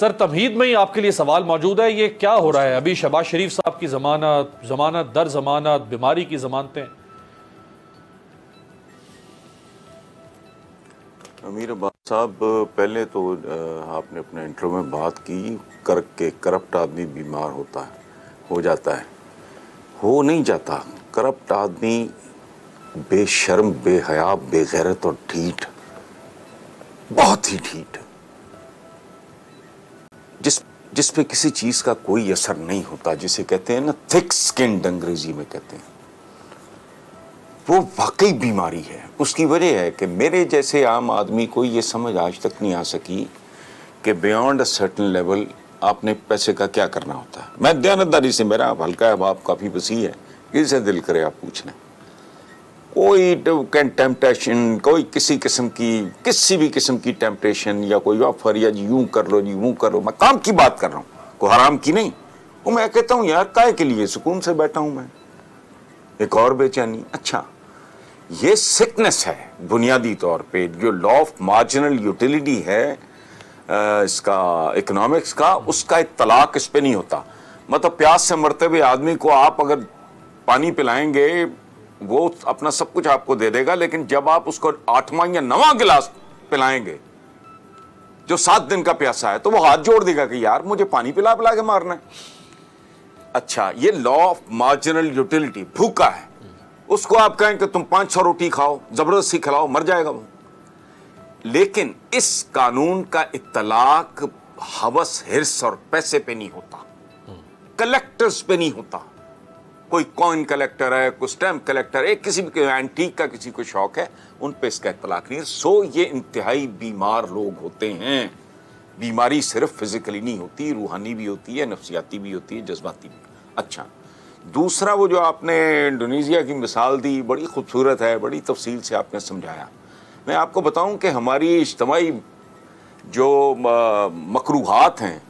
Sir तमहीद में ही आपके लिए सवाल मौजूद है, ये क्या हो रहा है अभी? शहबाज शरीफ साहब की जमानत दर जमानत, बीमारी की जमानतें। अमीर अब्बास साहब, पहले तो आपने अपने इंट्रो में बात की करके करप्ट आदमी बीमार होता है, हो जाता है। हो नहीं जाता। करप्ट आदमी बेशर्म, बेहया, बेगैरत और ढीठ, बहुत ही ढीठ, जिस पे किसी चीज का कोई असर नहीं होता, जिसे कहते हैं ना थिक स्किन्ड, अंग्रेजी में कहते हैं, वो वाकई बीमारी है। उसकी वजह है कि मेरे जैसे आम आदमी को ये समझ आज तक नहीं आ सकी कि बियॉन्ड अ सर्टेन लेवल आपने पैसे का क्या करना होता है। मैं दयानतदारी से, मेरा हल्का अहबाब काफ़ी वसी है, किसे दिल करे आप पूछ लें। कोई टेम्पटेशन, कोई किसी भी किस्म की टेम्पटेशन या कोई ऑफर या जी यूं कर लो, जी यूं कर लो, मैं काम की बात कर रहा हूँ, कोई हराम की नहीं। वो मैं कहता हूँ यार काहे के लिए, सुकून से बैठा हूँ मैं, एक और बेचैनी। अच्छा, ये सिकनेस है बुनियादी तौर पे, जो लॉ ऑफ मार्जिनल यूटिलिटी है इसका इकोनॉमिक्स का, उसका इत्तलाक इस पे नहीं होता। मतलब प्यास से मरते हुए आदमी को आप अगर पानी पिलाएंगे, वो अपना सब कुछ आपको दे देगा, लेकिन जब आप उसको 8वां या 9वां गिलास पिलाएंगे जो 7 दिन का प्यासा है, तो वो हाथ जोड़ देगा कि यार मुझे पानी पिला पिला के मारना है। अच्छा, ये लॉ ऑफ मार्जिनल यूटिलिटी, भूखा है, उसको आप कहें कि तुम 500 रोटी खाओ, जबरदस्ती खिलाओ, मर जाएगा वो। लेकिन इस कानून का इत्तलाक हवस, हिर्स और पैसे पे नहीं होता, कलेक्टर्स पे नहीं होता। कोई कॉइन कलेक्टर है, कोई स्टैम्प कलेक्टर है, किसी भी एंटीक का किसी को शौक है, उन पे इसका इत्तलाक नहीं है। सो ये इंतहाई बीमार लोग होते हैं। बीमारी सिर्फ फिजिकली नहीं होती, रूहानी भी होती है, नफ्सियाती भी होती है, जज्बाती भी। अच्छा, दूसरा वो जो आपने इंडोनेशिया की मिसाल दी, बड़ी खूबसूरत है, बड़ी तफसील से आपने समझाया। मैं आपको बताऊं कि हमारी इज्तिमाई जो मकरूहात हैं,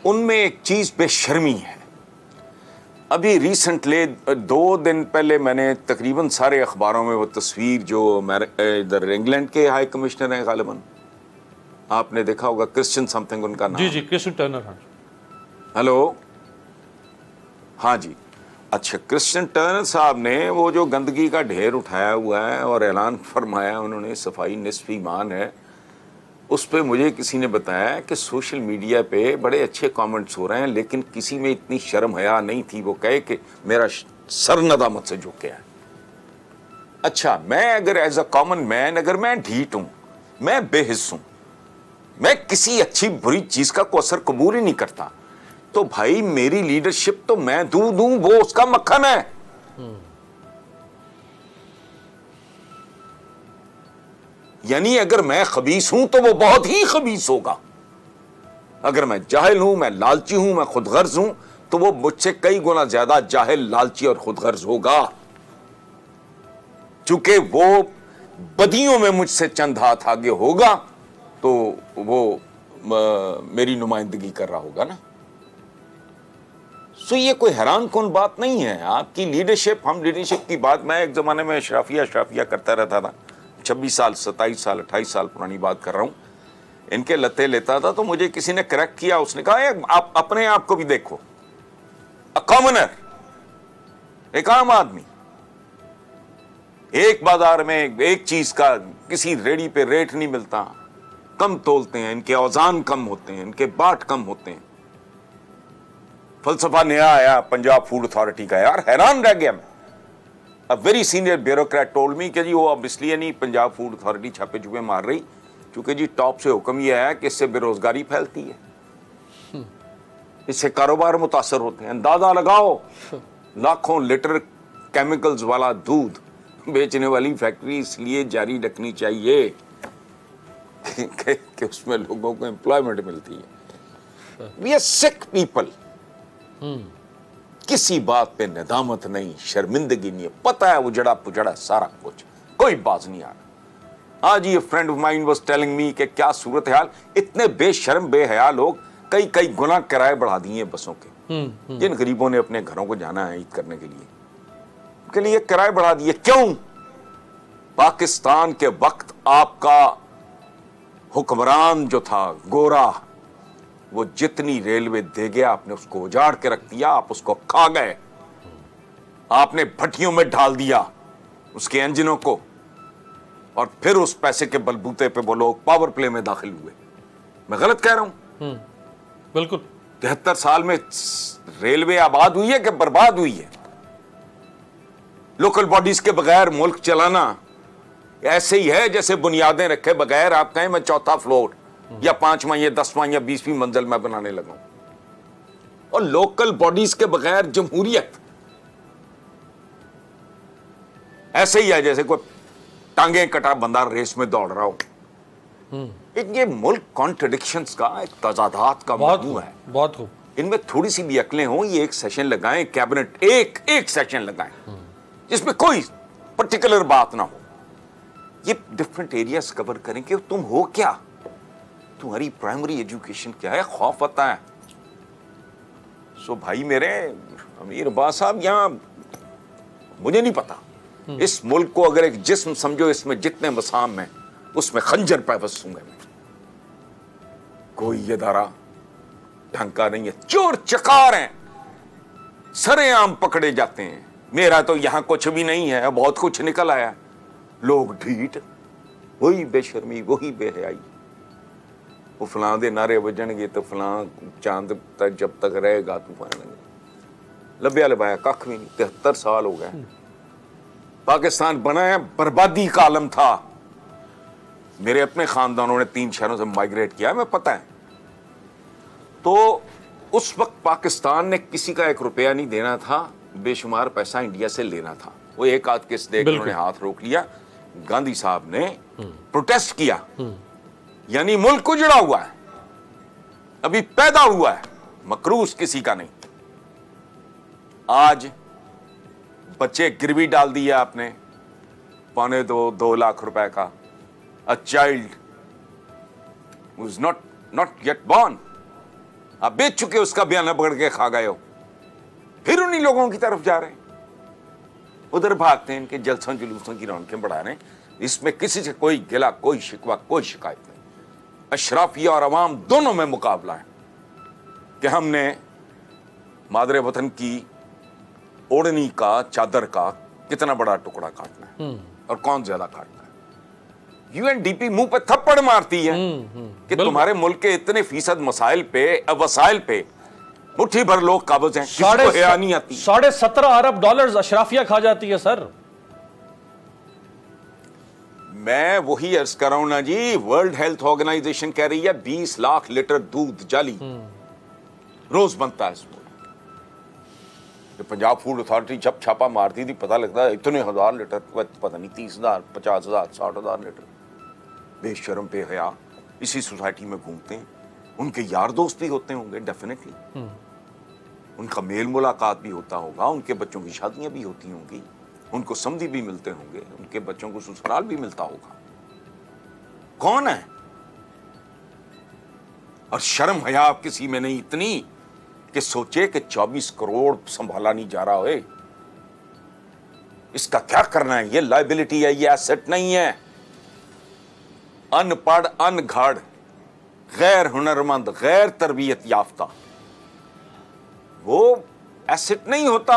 उनमें एक चीज़ बेशर्मी है। अभी रिसेंटली 2 दिन पहले मैंने तकरीबन सारे अखबारों में वो तस्वीर, जो इधर इंग्लैंड के हाई कमिश्नर हैं गालिबन, आपने देखा होगा, क्रिश्चियन समथिंग उनका नाम। जी, क्रिश्चियन टर्नर। हाँ, हेलो, हाँ जी। अच्छा, क्रिश्चियन टर्नर साहब ने वो जो गंदगी का ढेर उठाया हुआ है और ऐलान फरमाया उन्होंने सफाई निस्फ ईमान है, उस पे मुझे किसी ने बताया कि सोशल मीडिया पे बड़े अच्छे कमेंट्स हो रहे हैं, लेकिन किसी में इतनी शर्म हया नहीं थी वो कहे कि मेरा सर नदामत से झुक गया है। अच्छा, मैं अगर एज अ कॉमन मैन, अगर मैं ढीठ हूं, मैं बेहिस हूं, मैं किसी अच्छी बुरी चीज का को असर कबूल ही नहीं करता, तो भाई मेरी लीडरशिप तो मैं दूं, वो उसका मक्खन है। यानी अगर मैं खबीस हूं तो वो बहुत ही खबीस होगा। अगर मैं जाहिल हूं, मैं लालची हूं, मैं खुदगर्ज हूं, तो वो मुझसे कई गुना ज्यादा जाहिल, लालची और खुदगर्ज होगा, चूंकि वो बदियों में मुझसे चंद हाथ आगे होगा, तो वो मेरी नुमाइंदगी कर रहा होगा ना। सो ये कोई हैरान कौन बात नहीं है। आपकी लीडरशिप, हम लीडरशिप की बात, मैं एक जमाने में अशराफिया करता रहता था, 26 साल, 27 साल, 28 साल पुरानी बात कर रहा हूं। इनके लते लेता था, तो मुझे किसी ने करेक्ट किया, उसने कहा आप अपने आप को भी देखो, अ कॉमनर, एक आम आदमी, एक बाजार में एक चीज का किसी रेडी पे रेट नहीं मिलता, कम तोलते हैं, इनके औजान कम होते हैं, इनके बाट कम होते हैं। फलसफा नया आया पंजाब फूड अथॉरिटी का, यार हैरान रह गया मैं। A very senior bureaucrat told me कि जी वो अब इसलिए नहीं पंजाब फूड अथॉरिटी छापे छुपे मार रही, क्योंकि जी टॉप से हुक्म यह आया कि इससे बेरोजगारी फैलती है, इससे कारोबार मुतासर होते हैं। अंदाजा लगाओ, लाखों लीटर केमिकल्स वाला दूध बेचने वाली फैक्ट्री इसलिए जारी रखनी चाहिए कि उसमें लोगों को एम्प्लॉयमेंट मिलती है। We are sick people. किसी बात पे नदामत नहीं, शर्मिंदगी नहीं है, पता है उजड़ा पुजड़ा सारा कुछ, कोई बात नहीं आ रहा। आज ये friend of mine was telling me कि क्या सूरत हाल, इतने बेशर्म बेहया लोग कई गुना किराए बढ़ा दिए बसों के। जिन गरीबों ने अपने घरों को जाना है ईद करने के लिए किराए बढ़ा दिए। क्यों? पाकिस्तान के वक्त आपका हुक्मरान जो था गोरा, वो जितनी रेलवे दे गया आपने उसको उजाड़ के रख दिया, आप उसको खा गए, आपने भट्टियों में ढाल दिया उसके इंजनों को, और फिर उस पैसे के बलबूते पे वो लोग पावर प्ले में दाखिल हुए। मैं गलत कह रहा हूं? बिल्कुल। 73 साल में रेलवे आबाद हुई है कि बर्बाद हुई है? लोकल बॉडीज के बगैर मुल्क चलाना ऐसे ही है जैसे बुनियादें रखे बगैर आप कहें मैं चौथा फ्लोर या 5वां या 10वां या 20वीं मंजिल में बनाने लगा। और लोकल बॉडीज के बगैर जमहूरियत ऐसे ही है जैसे कोई टांगे कटा बंदा रेस में दौड़ रहा हो। ये मुल्क कॉन्ट्रडिक्शंस का, एक तजादात का मजमू है। बहुत खूब। इनमें थोड़ी सी भी अकलें हो, ये एक सेशन लगाएं, कैबिनेट एक सेशन लगाएं जिसमें कोई पर्टिकुलर बात ना हो, ये डिफरेंट एरियाज कवर करें कि तुम हो क्या, तुम्हारी प्राइमरी एजुकेशन क्या है, खौफ आता है। सो भाई मेरे अमीर अब्बास साहब, यहां मुझे नहीं पता, इस मुल्क को अगर एक जिस्म समझो, इसमें जितने मसाम हैं उसमें खंजर पैवसूंगा मैं। कोई इदारा ढंग का नहीं है, चोर चकार हैं, सरेआम पकड़े जाते हैं। मेरा तो यहां कुछ भी नहीं है, बहुत कुछ निकल आया। लोग ढीठ, वही बेशर्मी, वही बेहयाई। वो फलां दे नारे बजणगे तो फलां चांद तक जब तक रहेगा तूफान, लब्या लबाया कख भी नहीं। 73 साल हो गए, पाकिस्तान बना है, बर्बादी का आलम था। मेरे अपने खानदानों ने 3 शहरों से माइग्रेट किया, मैं पता है। तो उस वक्त पाकिस्तान ने किसी का 1 रुपया नहीं देना था, बेशुमार पैसा इंडिया से लेना था। वो एक आध केस देख उन्होंने हाथ रोक लिया। गांधी साहब ने प्रोटेस्ट किया, यानी मुल्क उजड़ा हुआ है, अभी पैदा हुआ है, मकरूज किसी का नहीं। आज बच्चे गिरवी डाल दिया आपने, 2.25-2 लाख रुपए का। A child was not yet born, आप बेच चुके, उसका बयाना पकड़ के खा गए हो, फिर उन्हीं लोगों की तरफ जा रहे हैं, उधर भागते हैं, इनके जलसों जुलूसों की रौनकें बढ़ा रहे हैं। इसमें किसी से कोई गिला, कोई शिकवा, कोई शिकायत नहीं। अशराफिया और अवाम दोनों में मुकाबला है कि हमने मादरे वतन की ओढ़नी का, चादर का कितना बड़ा टुकड़ा काटना है और कौन ज्यादा काटना है। यूएनडीपी मुंह पे थप्पड़ मारती है कि तुम्हारे मुल्क के इतने फीसद वसाइल पे मुट्ठी भर लोग काबज हैं, किसी को हया नहीं आती। $17.5 अरब अशराफिया खा जाती है सर। मैं वही अर्ज कर रहा हूं ना जी, वर्ल्ड हेल्थ ऑर्गेनाइजेशन कह रही है 20 लाख लीटर दूध जाली रोज बनता है इसमें। पंजाब फूड अथॉरिटी जब छापा मारती थी पता लगता है इतने 1000 लीटर, पता नहीं 30,000, 50,000, 60,000 लीटर। बेशरम पे हया इसी सोसाइटी में घूमते हैं। उनके यार दोस्त भी होते होंगे डेफिनेटली, उनका मेल मुलाकात भी होता होगा, उनके बच्चों की शादियां भी होती होंगी, उनको समधी भी मिलते होंगे, उनके बच्चों को ससुराल भी मिलता होगा। कौन है? और शर्म हया आप किसी में नहीं इतनी कि सोचे कि 24 करोड़ संभाला नहीं जा रहा है, इसका क्या करना है? ये लायबिलिटी है, ये एसेट नहीं है। अनपढ़, अनघड़, गैर हुनरमंद, गैर तरबियत याफ्ता, वो एसेट नहीं होता,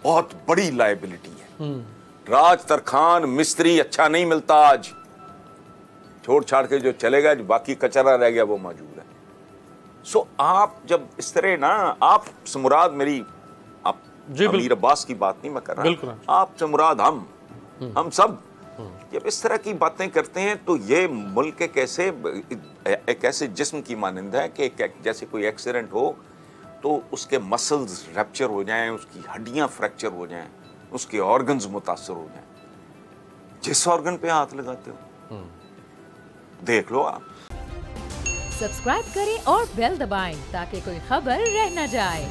बहुत बड़ी लायबिलिटी है। राज तरखान मिस्त्री अच्छा नहीं मिलता आज, छोड़ छाड़ के जो चलेगा, जो बाकी कचरा रह गया वो मौजूद है। सो आप जब इस तरह ना, आप से मुराद मेरी, आप अमीर अब्बास की बात नहीं मैं कर रहा, आप से मुराद हम सब जब इस तरह की बातें करते हैं तो ये मुल्क एक ऐसे जिस्म की मानंद है कि जैसे कोई एक्सीडेंट हो तो उसके मसल्स रैप्चर हो जाएं, उसकी हड्डियां फ्रैक्चर हो जाएं, उसके ऑर्गन्स मुतासर हो जाएं। जिस ऑर्गन पे हाथ लगाते हो देख लो आप। सब्सक्राइब करें और बेल दबाएं ताकि कोई खबर रह न जाए।